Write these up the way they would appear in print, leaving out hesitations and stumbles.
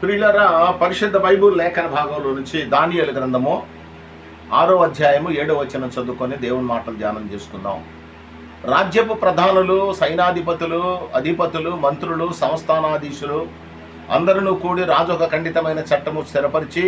ప్రియులారా, పరిశుద్ధ బైబిల్ లేఖన భాగంలో నుంచి దానియేలు గ్రంథము 6వ అధ్యాయము 7వ వచనం చదువుకొని దేవుని మాటలు ధ్యానం చేసుకుందాం. రాజ్యపు ప్రధానులు, సైనాధిపతులు, అధిపతులు, మంత్రులు, సంస్థానాధీశులు అందరూ కూడి రాజు ఒక ఖండితమైన చట్టము స్థిరపరిచి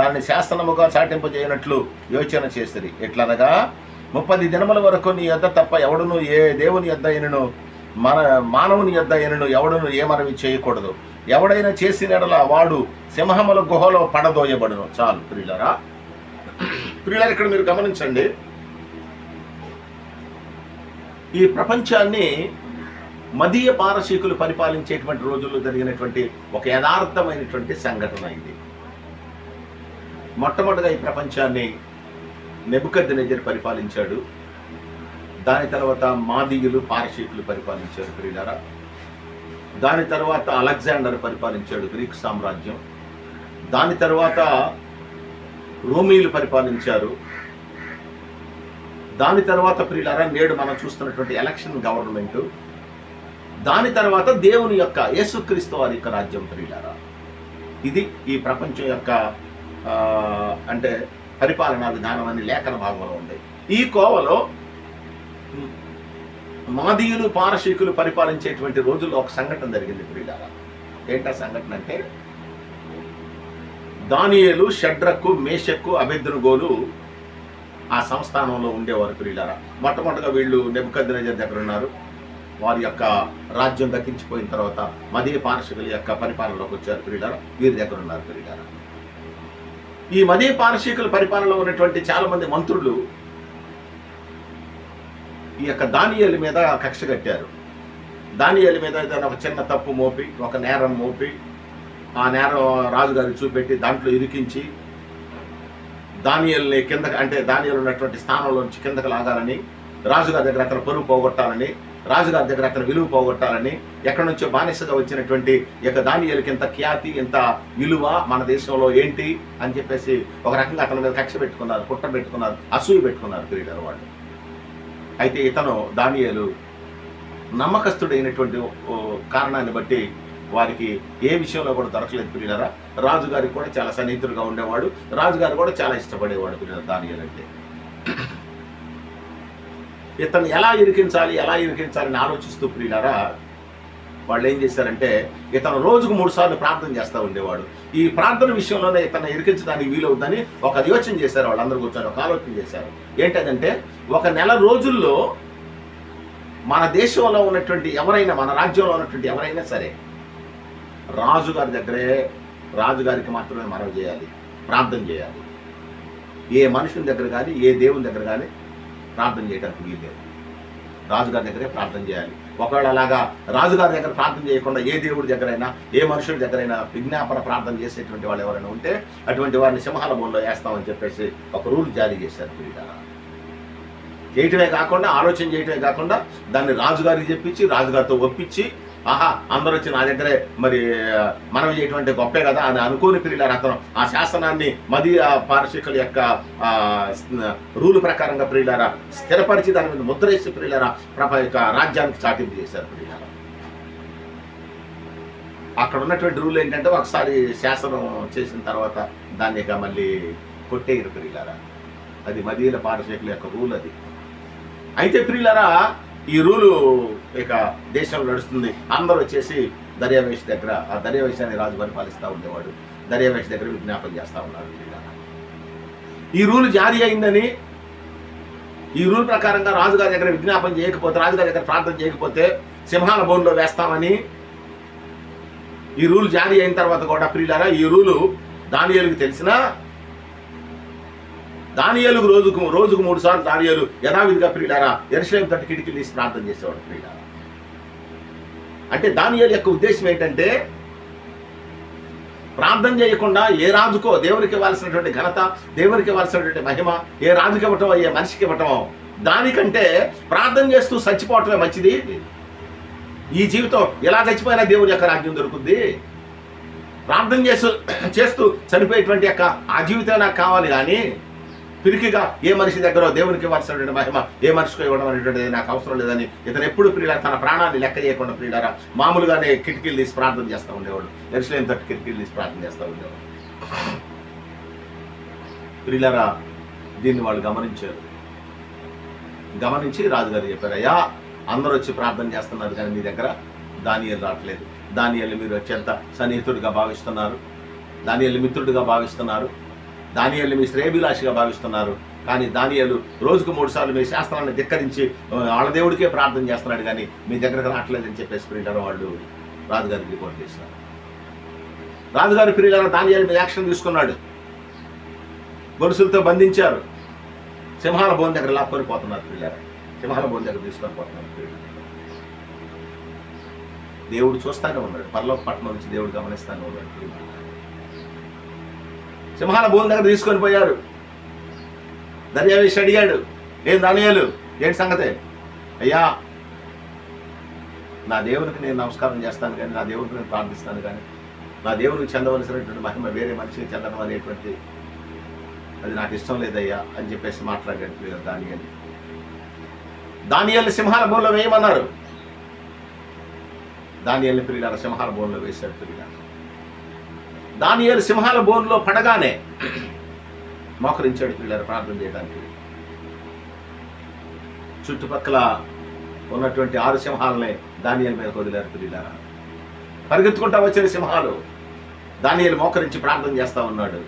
దాన్ని శాసనముగా చాటింపజేయనట్లు యోచన చేసిరి. ఎట్లనగా 30 దినముల వరకు నీ యొద్ద తప్ప ఎవడును ఏ దేవుని యొద్ద అయినను మానవుని యొద్ద అయినను ఎవడును ఏ మనవి చేయకూడదు. ఎవడైనా చేసినడలా వాడు సింహముల గుహలో పడదోయబడును. చాలు ప్రియులారా. ఇక్కడ మీరు గమనించండి, ఈ ప్రపంచాన్ని మదీయ పారసీకులు పరిపాలించేటువంటి రోజుల్లో జరిగినటువంటి ఒక యథార్థమైనటువంటి సంఘటన ఇది. మొట్టమొదటిగా ఈ ప్రపంచాన్ని నెబుకద్నెజర్ పరిపాలించాడు. దాని తర్వాత మాదీయులు, పారసీకులు పరిపాలించారు ప్రియులారా. దాని తర్వాత అలెగ్జాండర్ పరిపాలించాడు, గ్రీక్ సామ్రాజ్యం. దాని తర్వాత రోమీలు పరిపాలించారు. దాని తర్వాత ప్రియులారా నేడు మనం చూస్తున్నటువంటి ఎలక్షన్ గవర్నమెంటు. దాని తర్వాత దేవుని యొక్క యేసుక్రీస్తు వారి యొక్క రాజ్యం ప్రియులారా. ఇది ఈ ప్రపంచం యొక్క అంటే పరిపాలనా విధానం అని లేఖన భాగంలో ఉంది. ఈ కోవలో మాదీయులు, పారసీకులు పరిపాలించేటువంటి రోజుల్లో ఒక సంఘటన జరిగింది ప్రియులారా. ఏంటా సంఘటన అంటే, దానియేలు, షడ్రకు, మేషక్కు, అబేద్నెగోలు ఆ సంస్థానంలో ఉండేవారు ప్రియులారా. మొట్టమొదటిగా వీళ్ళు నెబుకద్నెజర్ దగ్గర ఉన్నారు. వారి యొక్క రాజ్యం దక్కించిపోయిన తర్వాత మదీయ పారసీకుల యొక్క పరిపాలనలోకి వచ్చారు ప్రియులారా. వీరి దగ్గర ఉన్నారు ప్రియులారా. ఈ మదీయ పారసీకుల పరిపాలనలో ఉన్నటువంటి చాలా మంది మంత్రులు ఈ యొక్క దానియేలు మీద కక్ష కట్టారు. దానియేలు మీద ఏదైనా ఒక చిన్న తప్పు మోపి, ఒక నేరం మోపి, ఆ నేరం రాజుగారికి చూపెట్టి దాంట్లో ఇరికించి దానియేలుని కిందకి, అంటే దానియేలు ఉన్నటువంటి స్థానంలోంచి కిందకి లాగాలని, రాజుగారి దగ్గర అతను పరువు పోగొట్టాలని, రాజుగారి దగ్గర అతను విలువ పోగొట్టాలని, ఎక్కడి నుంచో బానిసగా వచ్చినటువంటి యొక్క దానియేలుకి ఇంత ఖ్యాతి, ఇంత విలువ మన దేశంలో ఏంటి అని చెప్పేసి ఒక రకంగా అతని మీద కక్ష పెట్టుకున్నారు, కుట్ర పెట్టుకున్నారు, అసూయ పెట్టుకున్నారు ప్రియులారా వాళ్ళు. అయితే ఇతను దానియేలు నమ్మకస్తుడైనటువంటి కారణాన్ని బట్టి వారికి ఏ విషయంలో కూడా దొరకలేదు ప్రియులారా. రాజుగారికి కూడా చాలా సన్నిహితుడుగా ఉండేవాడు, రాజుగారు కూడా చాలా ఇష్టపడేవాడు ప్రియులారా దానియేలు అంటే. ఇతను ఎలా ఇరికించాలి అని ఆలోచిస్తూ ప్రియులారా వాళ్ళు ఏం చేశారంటే, ఇతను రోజుకు 3 సార్లు ప్రార్థన చేస్తూ ఉండేవాడు. ఈ ప్రార్థన విషయంలోనే ఇతను ఇరికించడానికి వీలవుతుందని ఒక యోచన చేశారు. వాళ్ళందరూ కూర్చొని ఒక ఆలోచన చేశారు. ఏంటంటే, ఒక నెల రోజుల్లో మన దేశంలో ఉన్నటువంటి ఎవరైనా, మన రాజ్యంలో ఉన్నటువంటి ఎవరైనా సరే రాజుగారి దగ్గరే, రాజుగారికి మాత్రమే మనవి చేయాలి, ప్రార్థన చేయాలి. ఏ మనుషుని దగ్గర కానీ, ఏ దేవుని దగ్గర కానీ ప్రార్థన చేయడానికి వీల్లేదు. రాజుగారి దగ్గరే ప్రార్థన చేయాలి. ఒకవేళ అలాగా రాజుగారి దగ్గర ప్రార్థన చేయకుండా ఏ దేవుడి దగ్గరైనా, ఏ మనుషుడి దగ్గరైనా విజ్ఞాపన ప్రార్థన చేసేటువంటి వాళ్ళు ఎవరైనా ఉంటే అటువంటి వారిని సింహాల బోన్లో వేస్తామని చెప్పేసి ఒక రూల్ జారీ చేశారు ప్రియులారా. చేయటమే కాకుండా, ఆలోచన చేయటమే కాకుండా దాన్ని రాజుగారికి చెప్పించి, రాజుగారితో ఒప్పించి, ఆహా అందరూ వచ్చి నా దగ్గరే మరి మనం చేయటువంటి గొప్పే కదా అని అనుకోని ప్రియులారా అతను ఆ శాసనాన్ని మదీయ పారసీకుల యొక్క రూల్ ప్రకారంగా ప్రియులారా స్థిరపరిచి దాని మీద ముద్రేసి ప్రియులారా యొక్క రాజ్యానికి చాటింపు చేశారు ప్రియులారా. అక్కడ ఉన్నటువంటి రూల్ ఏంటంటే, ఒకసారి శాసనం చేసిన తర్వాత దాన్ని ఇక మళ్ళీ కొట్టేయరు ప్రియులారా. అది మదీయ పారసీకుల యొక్క రూల్ అది. అయితే ప్రియులారా ఈ రూలు ఇక దేశంలో నడుస్తుంది. అందరూ వచ్చేసి దర్యావేష్ దగ్గర, ఆ దర్యావేషాన్ని రాజు పరిపాలిస్తూ ఉండేవాడు, దర్యావేష్ దగ్గర విజ్ఞాపన చేస్తూ ఉన్నారు. ఈ రూలు జారీ అయిందని, ఈ రూల్ ప్రకారంగా రాజుగారి దగ్గర విజ్ఞాపన చేయకపోతే, రాజుగారి దగ్గర ప్రార్థన చేయకపోతే సింహాల బోన్లో వేస్తామని ఈ రూల్ జారీ అయిన తర్వాత కూడా ప్రియులారా ఈ రూలు దానియేలుకు తెలిసినా, దానియేలుకు రోజుకు 3 సార్లు దానియేలు యథావిధిగా ప్రియులారా యెరూషలేము తట్టు కిటికీలు తీసి ప్రార్థన చేసేవాడు ప్రియులారా. అంటే దానియేలు యొక్క ఉద్దేశం ఏంటంటే, ప్రార్థన చేయకుండా ఏ రాజుకో దేవునికి ఇవ్వాల్సినటువంటి ఘనత, దేవునికి ఇవ్వాల్సినటువంటి మహిమ ఏ రాజుకి ఇవ్వటమో, ఏ మనిషికి ఇవ్వటమో, దానికంటే ప్రార్థన చేస్తూ చచ్చిపోవటమే మంచిది. ఈ జీవితం ఎలా చచ్చిపోయినా దేవుని యొక్క రాజ్యం దొరుకుద్ది. ప్రార్థన చేస్తూ చనిపోయేటువంటి యొక్క ఆ జీవితం నాకు కావాలి కానీ పిరికిగా ఏ మనిషి దగ్గర దేవునికి ఇవ్వాల్సినటువంటి మహిమ ఏ మనిషికి ఇవ్వడం అనేటువంటిది నాకు అవసరం లేదని ఇతను ఎప్పుడు ప్రియులారా తన ప్రాణాన్ని లెక్క చేయకుండా ప్రియులారా మామూలుగానే కిటికీలు తీసి ప్రార్థన చేస్తూ ఉండేవాడు. యెరూషలేము తట్టు కిటికీలు తీసి ప్రార్థన చేస్తూ ఉండేవాడు. ప్రియులారా దీన్ని వాళ్ళు గమనించి రాజుగారు చెప్పారు, అయ్యా అందరూ వచ్చి ప్రార్థన చేస్తున్నారు కానీ మీ దగ్గర దానియేలు రావట్లేదు. దానియేలు మీరు అత్యంత సన్నిహితుడిగా భావిస్తున్నారు, దానియేలు మిత్రుడిగా భావిస్తున్నారు, దానియేలు మీ శ్రేయభిలాషిగా భావిస్తున్నారు. కానీ దానియేలు రోజుకు 3 సార్లు మీ శాస్త్రాన్ని ధిక్కరించి వాళ్ళ దేవుడికే ప్రార్థన చేస్తున్నాడు కానీ మీ దగ్గరకు రావట్లేదని చెప్పేసి ప్రియులారా వాళ్ళు రాజుగారికి రిపోర్ట్ చేశారు. రాజుగారి ప్రియులారా దానియేలు మీద యాక్షన్ తీసుకున్నాడు. గొలుసులతో బంధించారు. సింహాల బోన్ దగ్గర లాక్కొని పోతున్నారు ప్రియులారా. సింహాల బోన్ దగ్గర తీసుకొని పోతున్నారు ప్రియులారా. దేవుడు చూస్తానే ఉన్నాడు. పరలోక పట్టణం నుంచి దేవుడు గమనిస్తానే ఉన్నాడు ప్రియులారా. సింహాల బోన్ దగ్గర తీసుకొని పోయారు. దర్యావేషి అడిగాడు, ఏం దానియేలు ఏంటి సంగతే? అయ్యా నా దేవునికి నేను నమస్కారం చేస్తాను కానీ, నా దేవునికి నేను ప్రార్థిస్తాను కానీ, నా దేవునికి చెందవలసినటువంటి మహిమ వేరే మనిషికి చెందడం అనేటువంటి అది నాకు ఇష్టం లేదయ్యా అని చెప్పేసి మాట్లాడాడు ప్రియులారా దానియేలు. దానియేలు సింహాల బోన్లో వేయమన్నారు. దానియేలు ప్రియులారా సింహాల బోన్లో వేశాడు ప్రియులారా. దానియేలు సింహాల బోన్లో పడగానే మోకరించాడు ప్రియులారా ప్రార్థన చేయడానికి. చుట్టుపక్కల ఉన్నటువంటి 6 సింహాలని దానియేలు మీద వదిలారు ప్రియులారా. పరిగెత్తుకుంటా వచ్చిన సింహాలు దానియేలు మోకరించి ప్రార్థన చేస్తా ఉన్నాడు.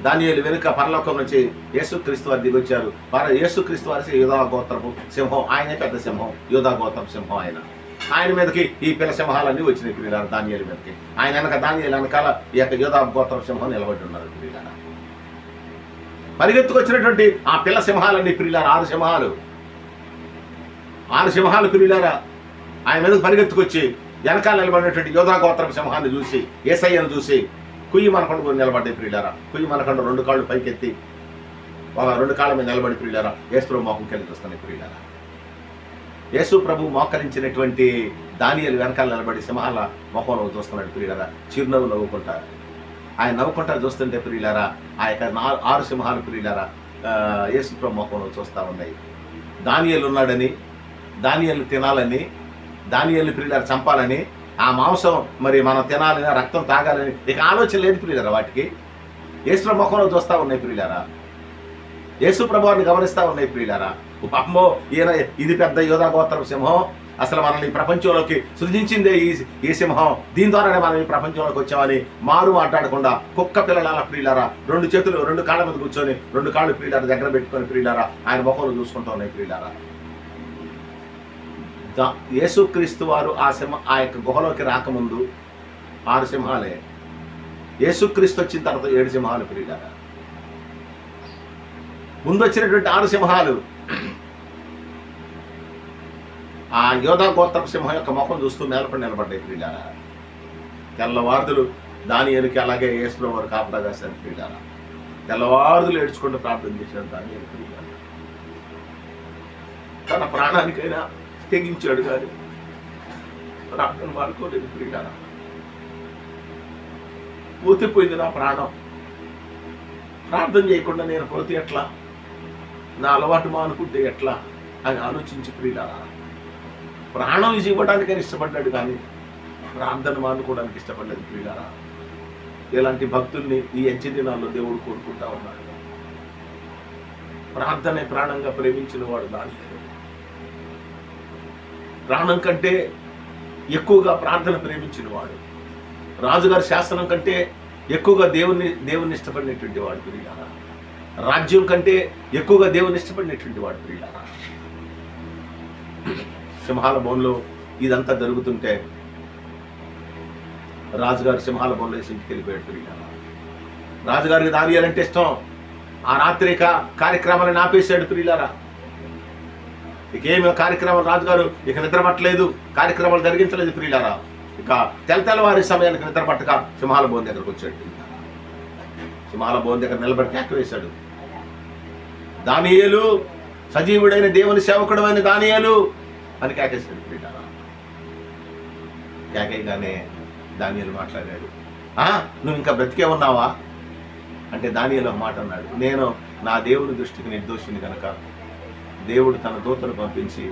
దానియేలు వెనుక పరలోకం నుంచి యేసుక్రీస్తు వారు దిగొచ్చారు. యేసుక్రీస్తు వారి యూదా గోత్రపు సింహం, ఆయనే పెద్ద సింహం, యూదా గోత్రపు సింహం ఆయన మీదకి ఈ పిల్ల సింహాలన్నీ వచ్చినాయి ప్రియులారా దానియేలు మీదకి. ఆయన వెనక దానియేలు వెనకాల ఈ యొక్క యూదా గోత్రపు సింహం నిలబడి ఉన్నారు ప్రియులారా. పరిగెత్తుకొచ్చినటువంటి ఆ పిల్ల సింహాలన్నీ ప్రియులారా 6 సింహాలు ప్రియులారా ఆయన మీదకి పరిగెత్తుకొచ్చి వెనకాల నిలబడినటువంటి యూదా గోత్రపు సింహాన్ని చూసి యేసయ్యను చూసి కుయ్యి మనకుండా నిలబడ్డాయి ప్రియులారా. కుయ్యి మనకుండా 2 కాళ్ళు పైకెత్తి 2 కాళ్ళ మీద నిలబడి ప్రియులారా యేసు ప్రభు మోకం కింద చూస్తున్నాయి ప్రియులారా. యేసు ప్రభు మోకరించినటువంటి దానియేలు వెనకాల నిలబడి సింహాల మొహంలో చూస్తున్నాడు ప్రియులారా. చిరునవ్వు నవ్వుకుంటారు. ఆయన నవ్వుకుంటా చూస్తుంటే ప్రియులారా ఆ యొక్క 6 సింహాలు ప్రియులారా యేసు ప్రభు మొహంలో చూస్తూ ఉన్నాయి. దానియేలు ఉన్నాడని, దానియేలు తినాలని, దానియేలు ప్రియులారా చంపాలని, ఆ మాంసం మరి మనం తినాలని, రక్తం తాగాలని ఇక ఆలోచన లేదు ప్రియులారా. వాటికి యేసు ప్రభు ముఖంలో చూస్తూ ఉన్నాయి ప్రియులారా. యేసు ప్రభువాన్ని గమనిస్తూ ఉన్నాయి ప్రియులారా. అమ్మో ఈయన ఇది పెద్ద యూదా గోత్రపు సింహం, అసలు మనల్ని ఈ ప్రపంచంలోకి సృజించిందే ఈ సింహం, దీని ద్వారానే మనం ఈ ప్రపంచంలోకి వచ్చామని మారు మాట్లాడకుండా కుక్క పిల్లల ప్రియులారా 2 చేతులు 2 కాళ్ళ మీద కూర్చొని 2 కాళ్ళు ప్రియులారా దగ్గర పెట్టుకొని ప్రియులారా ఆయన ముఖంలో చూసుకుంటూ ఉన్నాయి ప్రియులారా. యేసుక్రీస్తు వారు ఆ యొక్క గుహలోకి రాకముందు 6 సింహాలే. యేసుక్రీస్తు వచ్చిన తర్వాత 7 సింహాలు ప్రియులారా. ముందు వచ్చినటువంటి 6 సింహాలు ఆ యోధా గోత్రపు సింహం యొక్క ముఖం చూస్తూ నేలపడి నిలబడ్డాయి ప్రియులారా. తెల్లవారుదులు దానియేలుకి అలాగే యేసు ప్రభు వారు కాపలా కాశారు ప్రియులారా. తెల్లవారుదులు ఏడ్చుకుంటూ ప్రార్థన చేశాడు దానియేలు ప్రియులారా. తన ప్రాణానికైనా తెగించాడు కానీ ప్రార్థన మానుకోలేదు ప్రియులారా. పోతిపోయింది నా ప్రాణం, ప్రార్థన చేయకుండా నేను పోతే ఎట్లా, నా అలవాటు మానుకుంటే ఎట్లా అని ఆలోచించి ప్రియులారా ప్రాణం ఇవ్వడానికని ఇష్టపడ్డాడు కానీ ప్రార్థన మానుకోవడానికి ఇష్టపడలేదు ప్రియులారా. ఇలాంటి భక్తుల్ని ఈ అంచె దినాల్లో దేవుడు కోరుకుంటా ఉన్నాడు. ప్రార్థనే ప్రాణంగా ప్రేమించిన వాడు దానియేలు. ప్రాణం కంటే ఎక్కువగా ప్రార్థన ప్రేమించిన వాడు, రాజుగారి శాస్త్రం కంటే ఎక్కువగా దేవుని ఇష్టపడినటువంటి వాడు ప్రియులారా. రాజ్యం కంటే ఎక్కువగా దేవుని ఇష్టపడినటువంటి వాడు ప్రియులారా. సింహాల బోన్లో ఇదంతా జరుగుతుంటే రాజుగారు సింహాల బోన్లో వేసి ఇంటికి వెళ్ళిపోయాడు ప్రియులారా. రాజుగారికి దానియేలు అంటే ఇష్టం. ఆ రాత్రిక కార్యక్రమాలను ఆపేశాడు ప్రియులారా. ఇక ఏమి కార్యక్రమాలు రాజుగారు ఇక నిద్రపట్టలేదు, కార్యక్రమాలు జరిగించలేదు ప్రియులారా. ఇక తెల్లవారి సమయానికి నిద్రపట్టక సింహాల బోన్ దగ్గరకు వచ్చాడు. సింహాల బోన్ దగ్గర నిలబడి కేక వేశాడు, దానియేలు, సజీవుడైన దేవుని సేవకుడు అయిన దానియేలు అని కేకేశాడు ప్రియులారా. కేకేయగానే దానియేలు మాట్లాడాడు, నువ్వు ఇంకా బ్రతికే ఉన్నావా? అంటే దానియేలు ఒక మాట అన్నాడు, నేను నా దేవుని దృష్టికి నిర్దోషిని కనుక దేవుడు తన దూతను పంపించి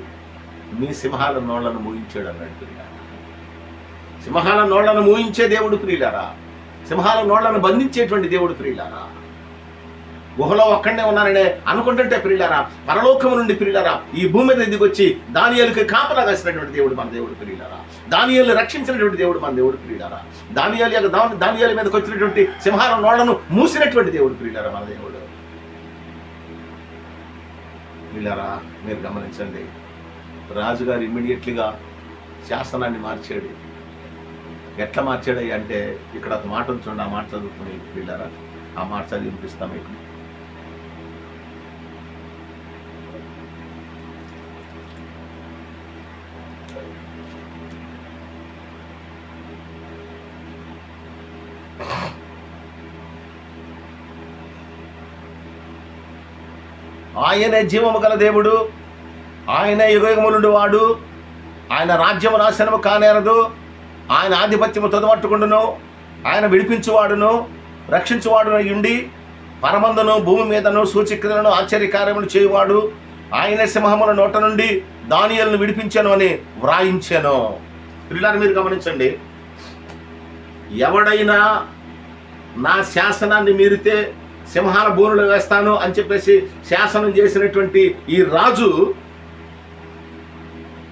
మీ సింహాల నోళ్లను మూయించాడు అన్నాడు. సింహాల నోళ్లను మూయించే దేవుడు ప్రియులారా, సింహాల నోళ్లను బంధించేటువంటి దేవుడు ప్రియులారా. గుహలో ఒక్కడనే ఉన్నాననే అనుకుంటుంటే ప్రియులారా, పరలోకము నుండి ప్రియులారా ఈ భూమి మీద దిగొచ్చి దానియేలుకి కాపలా కాసినటువంటి దేవుడు మన దేవుడు ప్రియులారా. దానియేలుని రక్షించినటువంటి దేవుడు మన దేవుడు ప్రియులారా. దానియేలు మీదకి వచ్చినటువంటి సింహాల నోళ్లను మూసినటువంటి దేవుడు ప్రియులారా మన దేవుడు ప్రియులారా. మీరు గమనించండి, రాజుగారు ఇమ్మీడియట్లీగా శాసనాన్ని మార్చాడు. ఎట్లా మార్చాడు అంటే ఇక్కడ ఒక మాట ఉంచండి, ఆ మాట చదువుకుని ప్రియులారా, ఆ మాట చదివి వినిపిస్తాం మీకు. ఆయనే జీవము గల దేవుడు, ఆయన యుగయుగములుండు వాడు, ఆయన రాజ్యము నాశనము కానేరదు, ఆయన ఆధిపత్యము తొదమట్టుకుండును, ఆయన విడిపించువాడును రక్షించువాడును ఉండి పరమందును భూమి మీదను సూచక్రియలను ఆశ్చర్యకార్యములు చేయువాడు, ఆయన సింహముల నోట నుండి దానియేలును విడిపించాను అని వ్రాయించాను. పిల్లలు మీరు గమనించండి, ఎవడైనా నా శాసనాన్ని మీరితే సింహాల బోనులు వేస్తాను అని చెప్పేసి శాసనం చేసినటువంటి ఈ రాజు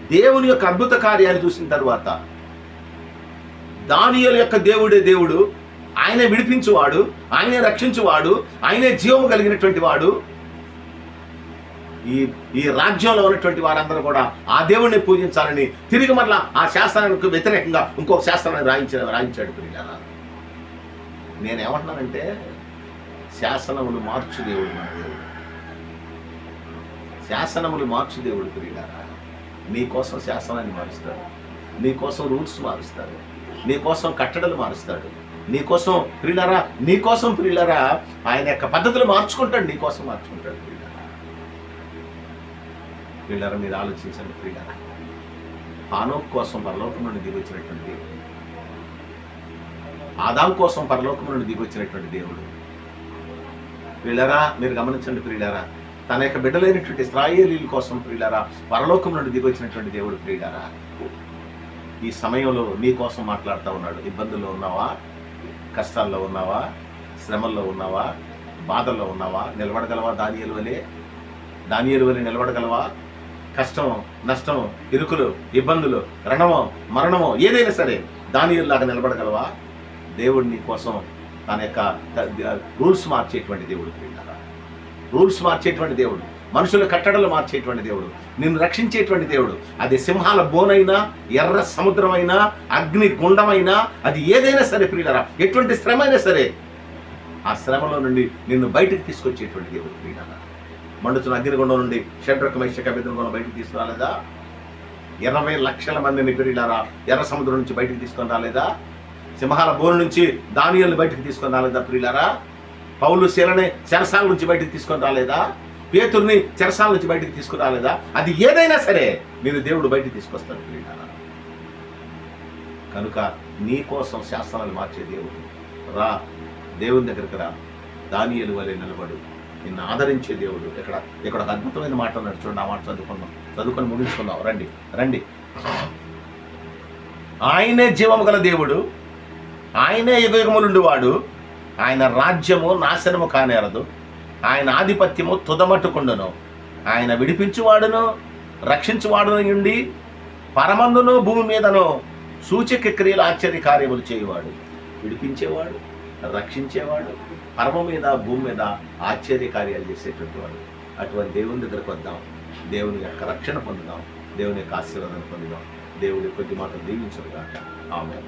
దేవుని యొక్క అద్భుత కార్యాన్ని చూసిన తర్వాత దానియేలు యొక్క దేవుడే దేవుడు, ఆయనే విడిపించువాడు, ఆయనే రక్షించువాడు, ఆయనే జీవము కలిగినటువంటి వాడు. ఈ రాజ్యంలో ఉన్నటువంటి వారందరూ కూడా ఆ దేవుడిని పూజించాలని తిరిగి మరలా ఆ శాస్త్రానికి వ్యతిరేకంగా ఇంకొక శాస్త్రాన్ని రాయించాడు ప్రియులారా. నేనేమంటున్నానంటే శాసనములు మార్చు దేవుడు మన దేవుడు, శాసనములు మార్చు దేవుడు ప్రియులారా. నీ కోసం శాసనాన్ని మారుస్తాడు, నీ కోసం రూల్స్ మారుస్తాడు, నీ కోసం కట్టడలు మారుస్తాడు, నీ కోసం ప్రియులారా ఆయన యొక్క పద్ధతులు మార్చుకుంటాడు, నీ కోసం మార్చుకుంటాడు ప్రియులారా. మీరు ఆలోచించండి ప్రియులారా, హానోకు కోసం పరలోకం నుండి దిగొచ్చినటువంటి దేవుడు, ఆదాం కోసం పరలోకం నుండి దిగొచ్చినటువంటి దేవుడు ప్రియులారా. మీరు గమనించండి ప్రియులారా, తన యొక్క బిడ్డలైనటువంటి ఇశ్రాయేలీయుల కోసం ప్రియులారా పరలోకం నుండి దిగొచ్చినటువంటి దేవుడు ప్రియులారా. ఈ సమయంలో నీ కోసం మాట్లాడుతూ ఉన్నాడు. ఇబ్బందుల్లో ఉన్నావా, కష్టాల్లో ఉన్నావా, శ్రమల్లో ఉన్నావా, బాధల్లో ఉన్నావా, నిలబడగలవా? దానియేలు వలె నిలబడగలవా? కష్టం, నష్టం, ఇరుకులు, ఇబ్బందులు, రణమో మరణమో ఏదైనా సరే దానియేలు లాగా నిలబడగలవా? దేవుడు నీ కోసం తన యొక్క రూల్స్ మార్చేటువంటి దేవుడు ప్రియులారా, రూల్స్ మార్చేటువంటి దేవుడు, మనుషుల కట్టడలు మార్చేటువంటి దేవుడు, నిన్ను రక్షించేటువంటి దేవుడు. అది సింహాల బోనైనా, ఎర్ర సముద్రమైనా, అగ్ని గుండమైనా, అది ఏదైనా సరే ప్రియులారా, ఎటువంటి శ్రమ అయినా సరే ఆ శ్రమలో నుండి నిన్ను బయటకు తీసుకొచ్చేటువంటి దేవుడు ప్రియులారా. మండుతున్న అగ్నిగుండం నుండి షడ్రక్ మేషక్ అబేద్నెగోను బయటకు తీసుకురాలేదా? 20 లక్షల మందిని ప్రియులారా ఎర్ర సముద్రం నుంచి బయటకు తీసుకొని రాలేదా? సింహాల బోను నుంచి దానియేలుని బయటకు తీసుకొని రాలేదా ప్రియులారా? పౌలు శీలని చెరసాల నుంచి బయటకు తీసుకొని రాలేదా? పేతుర్ని చెరసాల నుంచి బయటకు తీసుకుని రాలేదా? అది ఏదైనా సరే నేను దేవుడు బయటకు తీసుకొస్తాను ప్రియులారా. కనుక నీ కోసం శాస్త్రాలు మార్చే దేవుడు రా, దేవుని దగ్గరికి రా, దానియేలు వలె నిలబడు, నిన్ను ఆదరించే దేవుడు. ఇక్కడ ఒక అద్భుతమైన మాట ఉన్నాడు చూడండి, ఆ మాట చదువుకొని ముగించుకుందాం. రండి. ఆయనే జీవము గల దేవుడు, ఆయనే యుగయుగములుండు వాడు, ఆయన రాజ్యము నాశనము కానేరదు, ఆయన ఆధిపత్యము తుదమట్టుకుండును, ఆయన విడిపించువాడును రక్షించువాడును ఉండి పరమందును భూమి మీదను సూచక క్రియలు ఆశ్చర్య కార్యములు చేయువాడు. విడిపించేవాడు, రక్షించేవాడు, పరమ మీద భూమి మీద ఆశ్చర్య కార్యాలు చేసేటువంటి వాడు. అటువంటి దేవుని దగ్గరకు వద్దాం, దేవుని యొక్క రక్షణ పొందుదాం, దేవుని యొక్క ఆశీర్వాదాన్ని పొందుదాం. దేవుడి కొద్ది మాటలు దీవించుగాక. ఆమేన్.